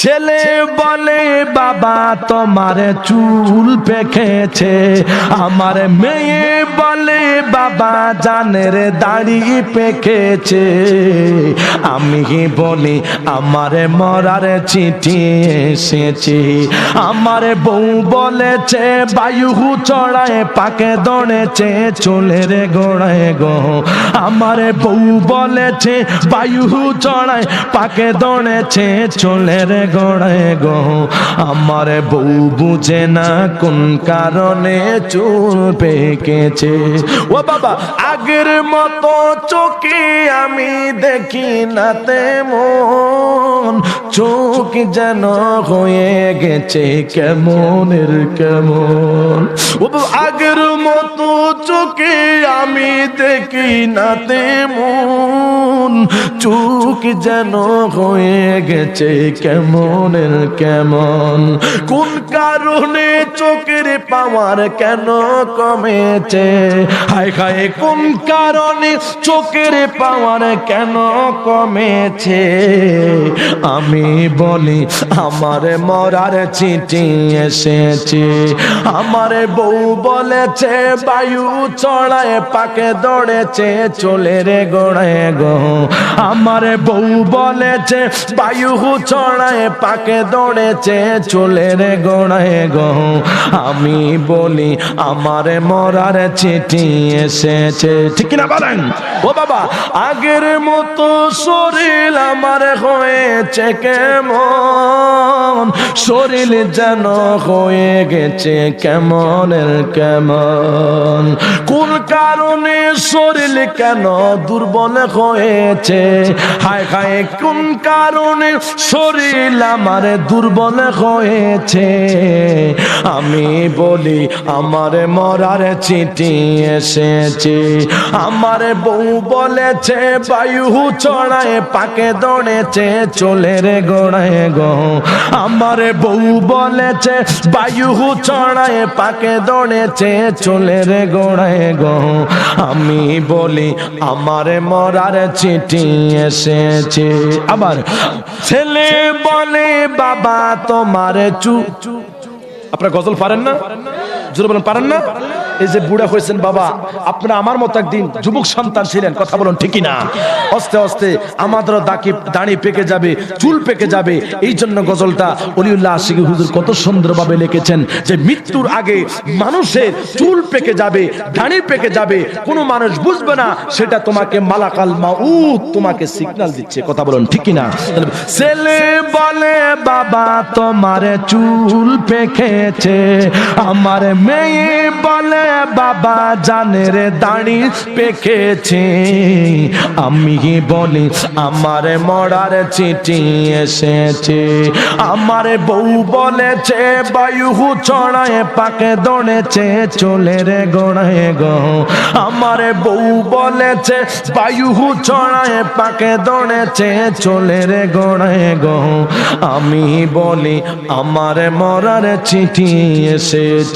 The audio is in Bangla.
ছেলে বলে বাবা তোমার চুল পেকেছে, আমার মেয়ে বলে বাবা জানের দাড়ি পেকেছে। আমি বলি আমার মরার চিঠি এসেছে, আমার বউ বলেছে বায়ু চড়ায় পাকে দৌড়েছে চুলের গোড়ায় গো। আমার বউ বলেছে বায়ু চড়ায় পাকে দৌড়েছে চুলের গোড়ায় গো। আমার বউ বুঝে না কোন কারণে চুল পেকেছে। ও বাবা আগের মতো চোখে আমি দেখি না তেমন, চোখ যেন হয়ে গেছে কেমনের কেমন। ও বাবা আগের মতো চোখে আমি দেখি না তেমন, চোখ যেন হয়ে গেছে কেমনের কেমন। কোন কারণে চোখের পাওয়ার কেন কমেছে, হায় হায় কোন কারণে চোখের পাওয়ার কেন কমেছে। আমি বলি আমার মরার চিঠি এসেছে, আমার বউ বলেছে বায়ু চড়ায় পাকে দৌড়েছে চুলের গোড়ায় গো। আমার বউ বলেছে বায়ু চড়ায় পাকে দৌড়েছে চুলের গোড়ায় গো। আমি বলি আমার মরার চিঠি এসেছে, ঠিক না বলেন? ও বাবা আগের মতো শরীর আমার হয়েছে কেমন, শরীর যেন হয়ে গেছে কেমনের কেমন। কোন কারণে শরীর কেন দুর্বল হয়েছে, হায় হায় কোন কারণে শরীর আমার দুর্বল হয়েছে। আমি বলি আমার মরার চিঠি এসেছে, আমার বউ বলেছে বায়ু চড়ায় পাকে দৌড়েছে চুলের গোড়ায় গো। আমার বউ বলেছে বায়ু চড়ায় পাকে দৌড়েছে চুলের গোড়ায় গো। আমি বলি আমার মরার চিঠি এসেছে। আবার ছেলে বলে বাবা তোমার আপনারা গজল পারেন না? জোরে বলেন পারেন না? এই যে বুড়া হয়েছেন বাবা, আপনারা আমার মতো একদিন যুবক সন্তান ছিলেন, কথা বলুন ঠিকই না? আস্তে আস্তে আমাদেরও দাড়ি পেকে যাবে, চুল পেকে যাবে। এই জন্য গজলটা অলিউল্লাহ আশিকি হুজুর কত সুন্দরভাবে লিখেছেন যে মৃত্যুর আগে মানুষের চুল পেকে যাবে, দাড়ি পেকে যাবে, কোনো মানুষ বুঝবে না, সেটা তোমাকে মালাকাল মাউত তোমাকে সিগন্যাল দিচ্ছে, কথা বলুন ঠিকই না? ছেলে বলে বাবা তোমার চুল পেকেছে, আমার মেয়ে বলে বাবা জানের দাড়ি পেকেছে। আমি বলি আমার মরার চিঠি এসেছে, আমার বউ বলেছে বায়ু চড়ায় পাকে দৌড়েছে চুলের গোড়ায় গো। আমার বউ বলেছে বায়ু চড়ায় পাকে দৌড়েছে চুলের গোড়ায় গো। আমি বলি আমার মরার চিঠি এসেছে।